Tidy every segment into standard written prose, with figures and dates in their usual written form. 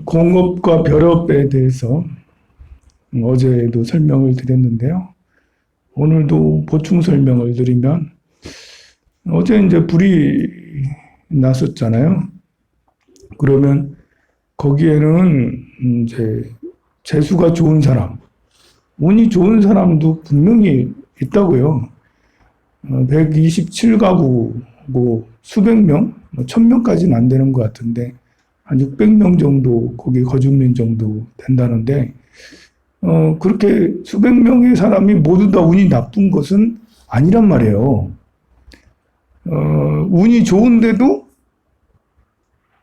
공업과 벼업에 대해서 어제도 설명을 드렸는데요. 오늘도 보충 설명을 드리면, 어제 이제 불이 났었잖아요. 그러면 거기에는 이제 재수가 좋은 사람, 운이 좋은 사람도 분명히 있다고요. 127가구고 수백 명, 1000명까지는 안 되는 것 같은데 한 600명 정도 거기 거주민 정도 된다는데, 그렇게 수백 명의 사람이 모두 다 운이 나쁜 것은 아니란 말이에요. 운이 좋은데도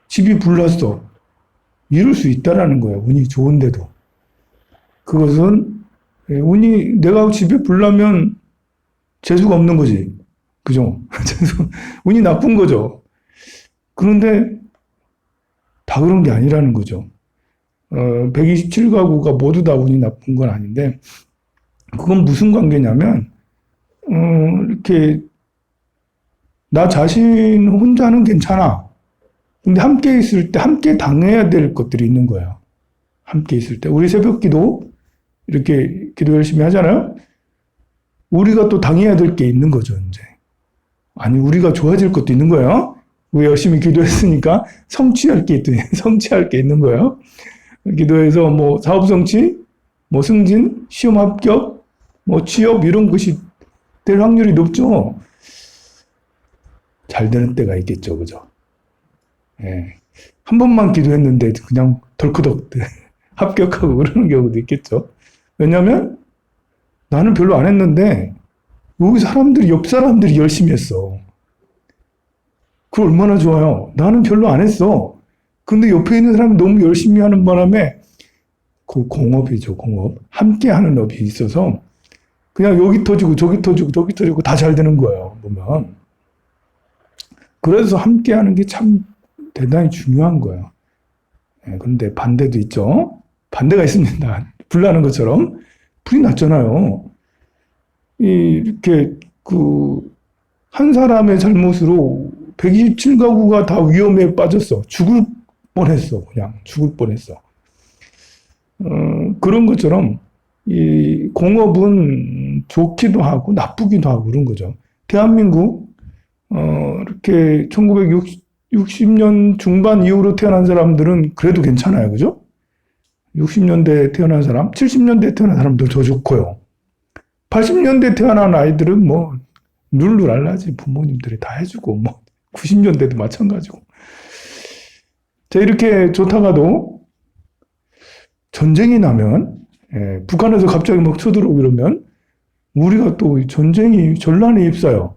집이 불났어. 이럴 수 있다라는 거예요. 운이 좋은데도. 그것은 운이, 내가 집에 불나면 재수가 없는 거지. 그죠? 운이 나쁜 거죠. 그런데 다 그런 게 아니라는 거죠. 127가구가 모두 다 운이 나쁜 건 아닌데, 그건 무슨 관계냐면, 이렇게, 나 자신 혼자는 괜찮아. 근데 함께 있을 때 함께 당해야 될 것들이 있는 거예요. 함께 있을 때. 우리 새벽 기도, 이렇게 기도 열심히 하잖아요? 우리가 또 당해야 될 게 있는 거죠, 이제. 아니, 우리가 좋아질 것도 있는 거예요. 우리 열심히 기도했으니까 성취할 게 있더니, 성취할 게 있는 거예요. 기도해서 뭐 사업 성취, 뭐 승진, 시험 합격, 뭐 취업 이런 것이 될 확률이 높죠. 잘 되는 때가 있겠죠, 그죠? 예. 한 번만 기도했는데 그냥 덜커덕 합격하고 그러는 경우도 있겠죠. 왜냐면 나는 별로 안 했는데 여기 사람들이, 옆 사람들이 열심히 했어. 그거 얼마나 좋아요. 나는 별로 안 했어. 근데 옆에 있는 사람이 너무 열심히 하는 바람에, 그 공업이죠, 공업. 함께 하는 업이 있어서 그냥 여기 터지고 저기 터지고 저기 터지고 다 잘 되는 거예요, 보면. 그래서 함께 하는 게 참 대단히 중요한 거예요. 예, 그런데 반대도 있죠. 반대가 있습니다. 불 나는 것처럼. 불이 났잖아요. 이렇게 한 사람의 잘못으로 127가구가 다 위험에 빠졌어. 죽을 뻔했어. 그냥 죽을 뻔했어. 그런 것처럼 이 공업은 좋기도 하고 나쁘기도 하고 그런 거죠. 대한민국 이렇게 1960년 중반 이후로 태어난 사람들은 그래도 괜찮아요. 그죠? 60년대에 태어난 사람, 70년대에 태어난 사람도 더 좋고요. 80년대에 태어난 아이들은 뭐 룰루랄라지, 부모님들이 다 해주고, 뭐 90년대도 마찬가지고. 자, 이렇게 좋다가도 전쟁이 나면, 북한에서 갑자기 막 쳐들어오고 이러면 우리가 또 전쟁이 전란에 휩싸여.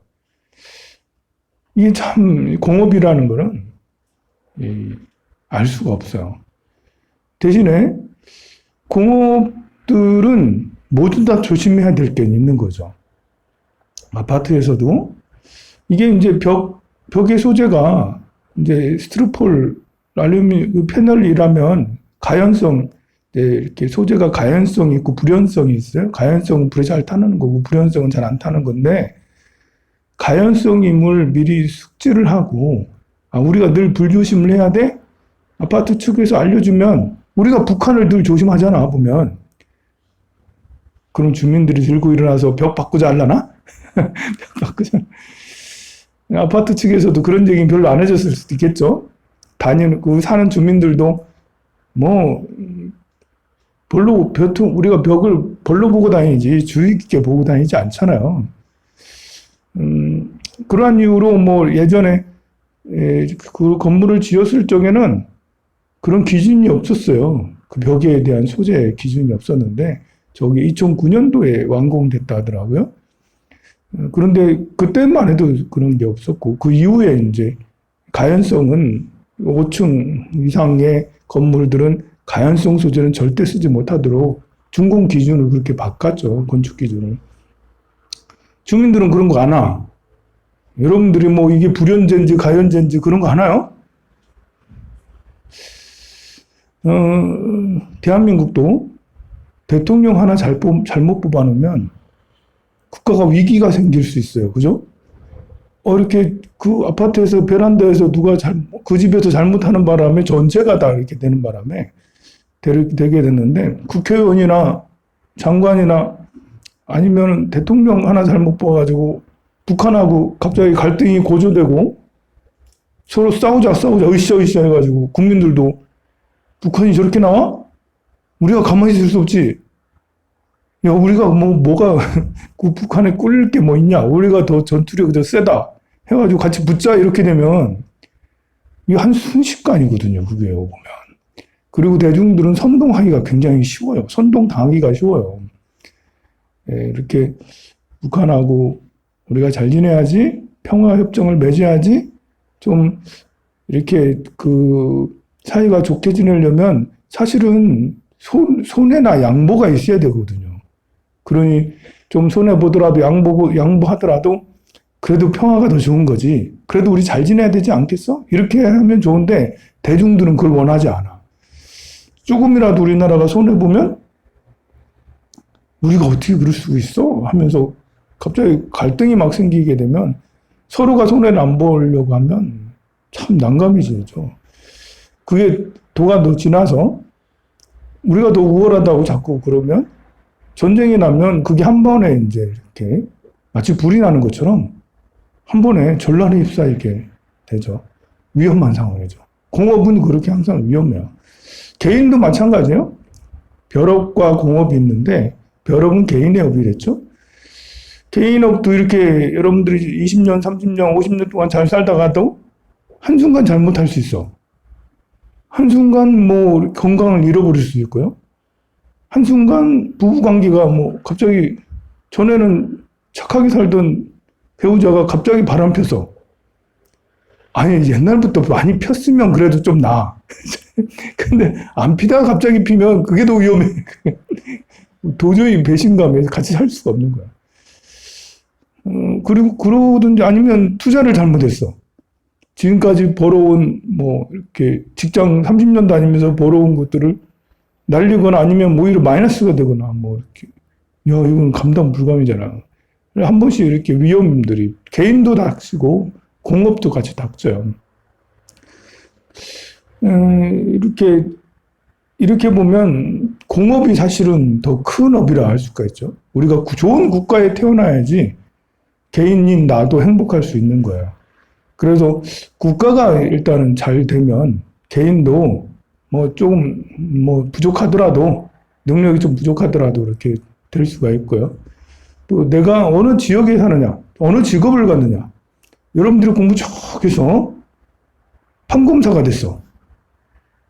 이게 참 공업이라는 거는 알 수가 없어요. 대신에 공업들은 모두 다 조심해야 될 게 있는 거죠. 아파트에서도 이게 이제 벽의 소재가 이제 스티로폴, 알루미늄, 패널이라면 가연성, 이렇게 소재가 가연성이 있고 불연성이 있어요. 가연성은 불에 잘 타는 거고 불연성은 잘 안 타는 건데, 가연성임을 미리 숙지를 하고, 우리가 늘 불조심을 해야 돼? 아파트 측에서 알려주면 우리가 북한을 늘 조심하잖아, 보면. 그럼 주민들이 들고 일어나서 벽 바꾸자 하려나? 벽 바꾸자. 아파트 측에서도 그런 얘기는 별로 안 해줬을 수도 있겠죠. 사는 주민들도 뭐 우리가 벽을 벌로 보고 다니지 주의 깊게 보고 다니지 않잖아요. 그러한 이유로 뭐 예전에 그 건물을 지었을 적에는 그런 기준이 없었어요. 그 벽에 대한 소재 기준이 없었는데 저기 2009년도에 완공됐다 하더라고요. 그런데 그때만 해도 그런 게 없었고, 그 이후에 이제 가연성은 5층 이상의 건물들은 가연성 소재는 절대 쓰지 못하도록 준공 기준을 그렇게 바꿨죠. 건축 기준을. 주민들은 그런 거 아나? 여러분들이 뭐 이게 불연재인지 가연재인지 그런 거 아나요? 대한민국도 대통령 하나 잘못 뽑아놓으면 국가가 위기가 생길 수 있어요. 그죠? 이렇게 그 아파트에서 베란다에서 그 집에서 잘못하는 바람에 전체가 다 이렇게 되는 바람에 되게 됐는데 국회의원이나 장관이나 아니면 대통령 하나 잘못 봐가지고 북한하고 갑자기 갈등이 고조되고 서로 싸우자 으쌰으쌰 해가지고 국민들도 북한이 저렇게 나와? 우리가 가만히 있을 수 없지. 야, 우리가 뭐가 그 북한에 꿀릴 게 뭐 있냐? 우리가 더 전투력이 더 세다. 해가지고 같이 붙자 이렇게 되면 이게 한 순식간이거든요. 그게 보면. 그리고 대중들은 선동하기가 굉장히 쉬워요. 선동당하기가 쉬워요. 예, 이렇게 북한하고 우리가 잘 지내야지, 평화협정을 맺어야지, 좀 이렇게 그 사이가 좋게 지내려면 사실은 손해나 양보가 있어야 되거든요. 그러니 좀 손해보더라도 양보하더라도 그래도 평화가 더 좋은 거지. 그래도 우리 잘 지내야 되지 않겠어? 이렇게 하면 좋은데 대중들은 그걸 원하지 않아. 조금이라도 우리나라가 손해보면 우리가 어떻게 그럴 수 있어? 하면서 갑자기 갈등이 막 생기게 되면 서로가 손해를 안 보려고 하면 참 난감해지죠. 그게 도가 더 지나서 우리가 더 우월하다고 자꾸 그러면 전쟁이 나면 그게 한 번에 이제 이렇게 마치 불이 나는 것처럼 한 번에 전란에 휩싸이게 되죠. 위험한 상황이죠. 공업은 그렇게 항상 위험해요. 개인도 마찬가지예요. 벼업과 공업이 있는데 벼업은 개인의 업이랬죠. 개인업도 이렇게 여러분들이 20년, 30년, 50년 동안 잘 살다가도 한순간 잘못할 수 있어. 한순간 뭐 건강을 잃어버릴 수 있고요. 한순간 부부관계가 뭐 갑자기 전에는 착하게 살던 배우자가 갑자기 바람 펴서 아니 옛날부터 많이 폈으면 그래도 좀 나아. 근데 안 피다가 갑자기 피면 그게 더 위험해. 도저히 배신감에 같이 살 수가 없는 거야. 그리고 그러든지 아니면 투자를 잘못했어. 지금까지 벌어온 뭐 이렇게 직장 30년 다니면서 벌어온 것들을 날리거나 아니면 오히려 마이너스가 되거나 뭐 이렇게 야 이건 감당 불가이잖아. 한 번씩 이렇게 위험들이 개인도 닥치고 공업도 같이 닥쳐요. 이렇게 보면 공업이 사실은 더 큰 업이라 할 수가 있죠. 우리가 좋은 국가에 태어나야지 개인인 나도 행복할 수 있는 거예요. 그래서 국가가 일단은 잘 되면 개인도 뭐 조금 뭐 부족하더라도 능력이 좀 부족하더라도 이렇게 될 수가 있고요. 또 내가 어느 지역에 사느냐, 어느 직업을 갖느냐. 여러분들이 공부 쭉 해서 판검사가 됐어.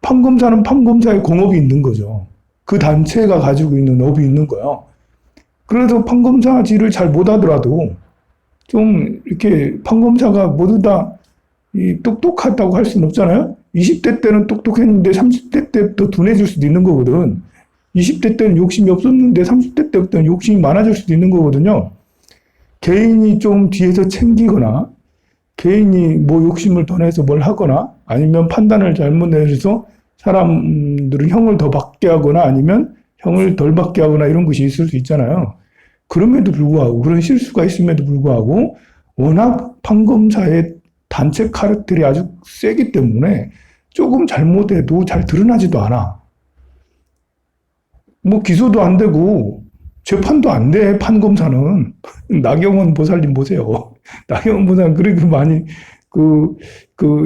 판검사는 판검사의 공업이 있는 거죠. 그 단체가 가지고 있는 업이 있는 거야. 그래서 판검사지를 잘 못하더라도 좀 이렇게 판검사가 모두 다 똑똑하다고 할 수는 없잖아요. 20대 때는 똑똑했는데 30대 때부터 둔해질 수도 있는 거거든. 20대 때는 욕심이 없었는데 30대 때부터는 욕심이 많아질 수도 있는 거거든요. 개인이 좀 뒤에서 챙기거나 개인이 뭐 욕심을 더 내서 뭘 하거나 아니면 판단을 잘못 내서 사람들은 형을 더 받게 하거나 아니면 형을 덜 받게 하거나 이런 것이 있을 수 있잖아요. 그럼에도 불구하고 그런 실수가 있음에도 불구하고 워낙 판검사의 단체 카르텔이 아주 세기 때문에 조금 잘못해도 잘 드러나지도 않아. 뭐 기소도 안 되고 재판도 안 돼. 판검사는 나경원 보살님 보세요. 나경원 보살님 그렇게 많이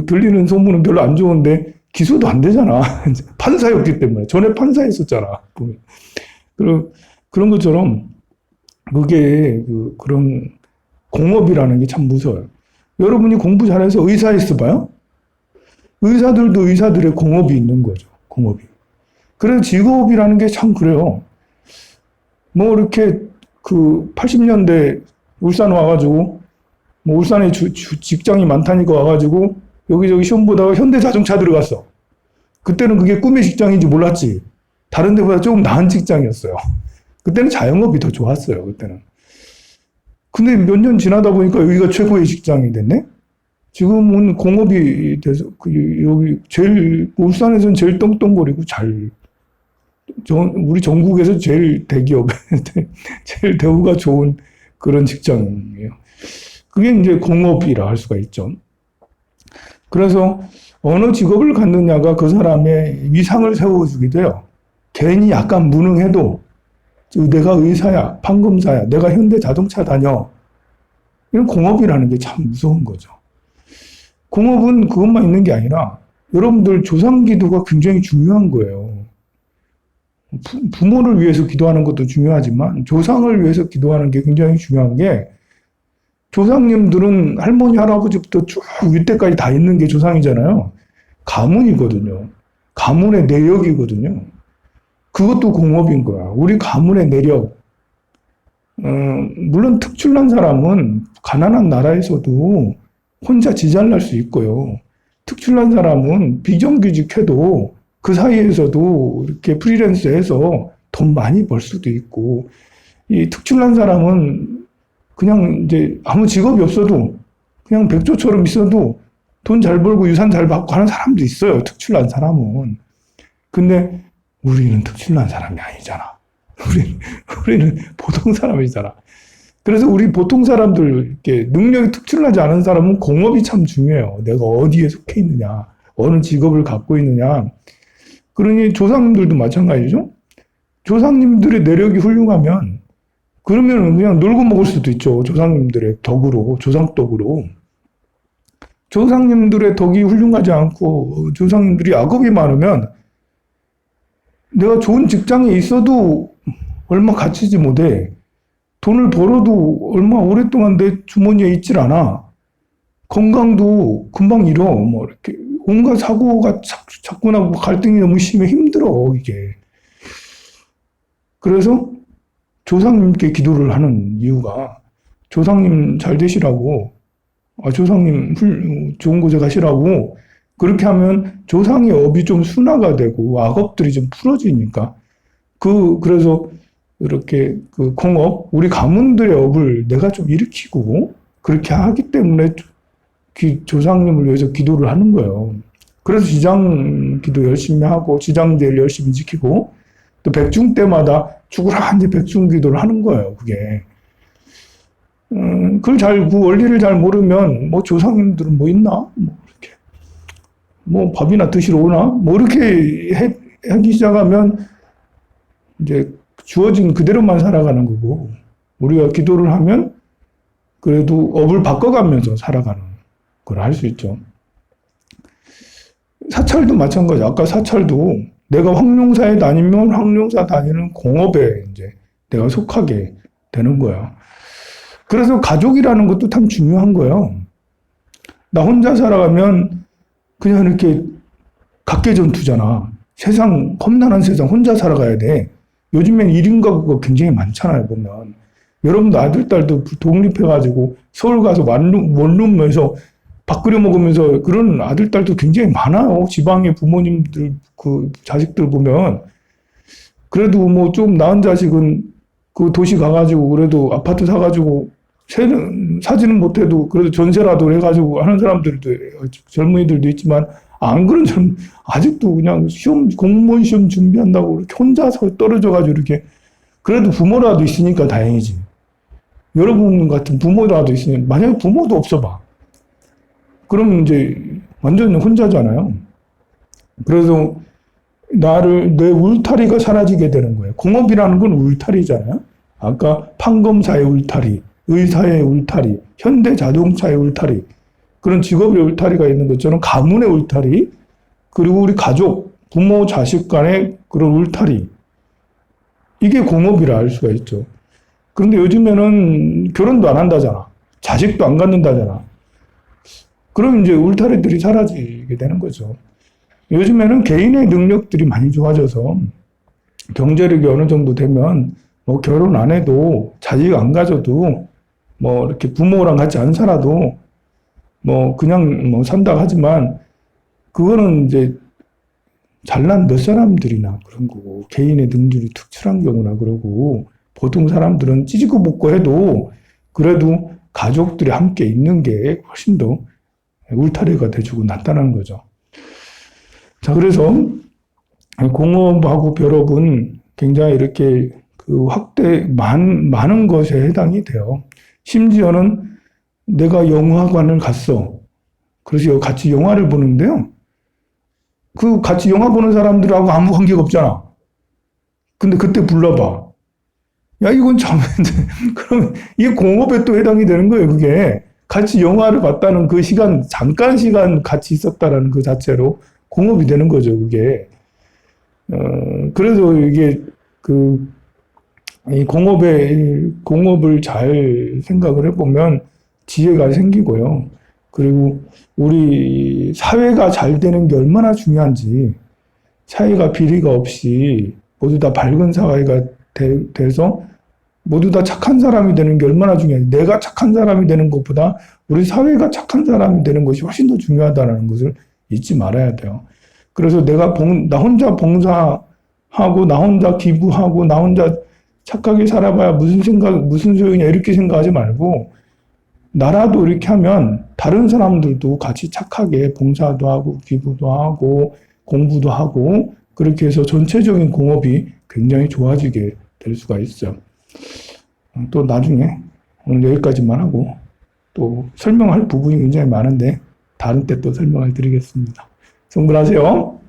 들리는 소문은 별로 안 좋은데 기소도 안 되잖아. 판사였기 때문에 전에 판사였었잖아. 그런 것처럼 그게 그런 공업이라는 게 참 무서워요. 여러분이 공부 잘해서 의사 있어봐요. 의사들도 의사들의 공업이 있는 거죠. 공업이. 그래서 직업이라는 게 참 그래요. 뭐 이렇게 80년대 울산 와가지고 뭐 울산에 직장이 많다니까 와가지고 여기저기 시험 보다가 현대자동차 들어갔어. 그때는 그게 꿈의 직장인지 몰랐지. 다른 데보다 조금 나은 직장이었어요. 그때는 자영업이 더 좋았어요. 그때는. 근데 몇 년 지나다 보니까 여기가 최고의 직장이 됐네. 지금은 공업이 돼서 여기 울산에서는 제일 떵떵거리고 우리 전국에서 제일 대기업, 제일 대우가 좋은 그런 직장이에요. 그게 이제 공업이라 할 수가 있죠. 그래서 어느 직업을 갖느냐가 그 사람의 위상을 세워주기도 해요. 괜히 약간 무능해도 내가 의사야, 판검사야, 내가 현대자동차 다녀. 이런 공업이라는 게 참 무서운 거죠. 공업은 그것만 있는 게 아니라 여러분들 조상기도가 굉장히 중요한 거예요. 부모를 위해서 기도하는 것도 중요하지만 조상을 위해서 기도하는 게 굉장히 중요한 게 조상님들은 할머니, 할아버지부터 쭉 윗대까지 다 있는 게 조상이잖아요. 가문이거든요. 가문의 내력이거든요. 그것도 공업인 거야. 우리 가문의 내력. 물론 특출난 사람은 가난한 나라에서도 혼자 지잘날 수 있고요. 특출난 사람은 비정규직해도 그 사이에서도 이렇게 프리랜서해서 돈 많이 벌 수도 있고, 이 특출난 사람은 그냥 이제 아무 직업이 없어도 그냥 백조처럼 있어도 돈 잘 벌고 유산 잘 받고 하는 사람도 있어요. 특출난 사람은. 근데 우리는 특출난 사람이 아니잖아. 우리는 보통 사람이잖아. 그래서 우리 보통 사람들, 이렇게 능력이 특출나지 않은 사람은 공업이 참 중요해요. 내가 어디에 속해 있느냐, 어느 직업을 갖고 있느냐. 그러니 조상님들도 마찬가지죠. 조상님들의 내력이 훌륭하면 그러면 그냥 놀고 먹을 수도 있죠. 조상님들의 덕으로, 조상덕으로. 조상님들의 덕이 훌륭하지 않고 조상님들이 악업이 많으면 내가 좋은 직장에 있어도 얼마 갇히지 못해. 돈을 벌어도 얼마 오랫동안 내 주머니에 있질 않아. 건강도 금방 잃어. 뭐 이렇게 온갖 사고가 자꾸 나고 갈등이 너무 심해 힘들어 이게. 그래서 조상님께 기도를 하는 이유가 조상님 잘 되시라고, 조상님 좋은 곳에 가시라고. 그렇게 하면 조상의 업이 좀 순화가 되고 악업들이 좀 풀어지니까. 그래서 이렇게 그 공업, 우리 가문들의 업을 내가 좀 일으키고 그렇게 하기 때문에 조상님을 위해서 기도를 하는 거예요. 그래서 지장 기도 열심히 하고 지장제를 열심히 지키고 또 백중 때마다 죽으라 이제 백중 기도를 하는 거예요. 그게. 그 원리를 잘 모르면 뭐 조상님들은 뭐 있나? 뭐 이렇게 뭐 밥이나 드시러 오나? 뭐 이렇게 하기 시작하면 이제 주어진 그대로만 살아가는 거고, 우리가 기도를 하면 그래도 업을 바꿔가면서 살아가는 걸 할 수 있죠. 사찰도 마찬가지. 아까 사찰도 내가 황룡사에 다니면 황룡사 다니는 공업에 이제 내가 속하게 되는 거야. 그래서 가족이라는 것도 참 중요한 거예요. 나 혼자 살아가면 그냥 이렇게 각계전투잖아. 세상, 험난한 세상 혼자 살아가야 돼. 요즘엔 1인 가구가 굉장히 많잖아요, 보면. 여러분도 아들, 딸도 독립해가지고 서울 가서 원룸에서 밥 끓여 먹으면서 그런 아들, 딸도 굉장히 많아요. 지방의 부모님들, 그 자식들 보면. 그래도 뭐 좀 나은 자식은 그 도시 가가지고 그래도 아파트 사가지고 사지는 못해도 그래도 전세라도 해가지고 하는 사람들도, 젊은이들도 있지만, 안 그런 사람, 아직도 그냥 공무원 시험 준비한다고 이렇게 혼자서 떨어져가지고 이렇게, 그래도 부모라도 있으니까 다행이지. 여러분 같은 부모라도 있으면, 만약에 부모도 없어봐. 그럼 이제 완전 혼자잖아요. 그래서 내 울타리가 사라지게 되는 거예요. 공업이라는 건 울타리잖아요. 아까 판검사의 울타리, 의사의 울타리, 현대자동차의 울타리, 그런 직업의 울타리가 있는 것처럼 가문의 울타리, 그리고 우리 가족, 부모, 자식 간의 그런 울타리. 이게 공업이라 할 수가 있죠. 그런데 요즘에는 결혼도 안 한다잖아. 자식도 안 갖는다잖아. 그럼 이제 울타리들이 사라지게 되는 거죠. 요즘에는 개인의 능력들이 많이 좋아져서 경제력이 어느 정도 되면 뭐 결혼 안 해도 자식 안 가져도 뭐 이렇게 부모랑 같이 안 살아도 뭐 그냥 뭐 산다 하지만 그거는 이제 잘난 몇 사람들이나 그런 거고, 개인의 능률이 특출한 경우나 그러고, 보통 사람들은 찌지고 볶고 해도 그래도 가족들이 함께 있는 게 훨씬 더 울타리가 돼주고 나타나는 거죠. 자, 그래서 공업하고 별업은 굉장히 이렇게 그 많은 것에 해당이 돼요. 심지어는 내가 영화관을 갔어. 그래서 같이 영화를 보는데요. 그 같이 영화 보는 사람들하고 아무 관계가 없잖아. 근데 그때 불러봐. 야, 이건 참, 그러면 이게 공업에 또 해당이 되는 거예요, 그게. 같이 영화를 봤다는 그 시간, 잠깐 시간 같이 있었다라는 그 자체로 공업이 되는 거죠, 그게. 그래서 이게 그, 이 공업을 잘 생각을 해보면 지혜가 생기고요. 그리고 우리 사회가 잘 되는 게 얼마나 중요한지, 사회가 비리가 없이 모두 다 밝은 사회가 돼서 모두 다 착한 사람이 되는 게 얼마나 중요한지, 내가 착한 사람이 되는 것보다 우리 사회가 착한 사람이 되는 것이 훨씬 더 중요하다는 것을 잊지 말아야 돼요. 그래서 나 혼자 봉사하고, 나 혼자 기부하고, 나 혼자 착하게 살아봐야 무슨 소용이냐, 이렇게 생각하지 말고, 나라도 이렇게 하면 다른 사람들도 같이 착하게 봉사도 하고, 기부도 하고, 공부도 하고, 그렇게 해서 전체적인 공업이 굉장히 좋아지게 될 수가 있어요. 또 나중에 오늘 여기까지만 하고 또 설명할 부분이 굉장히 많은데 다른 때 또 설명을 드리겠습니다. 성불하세요.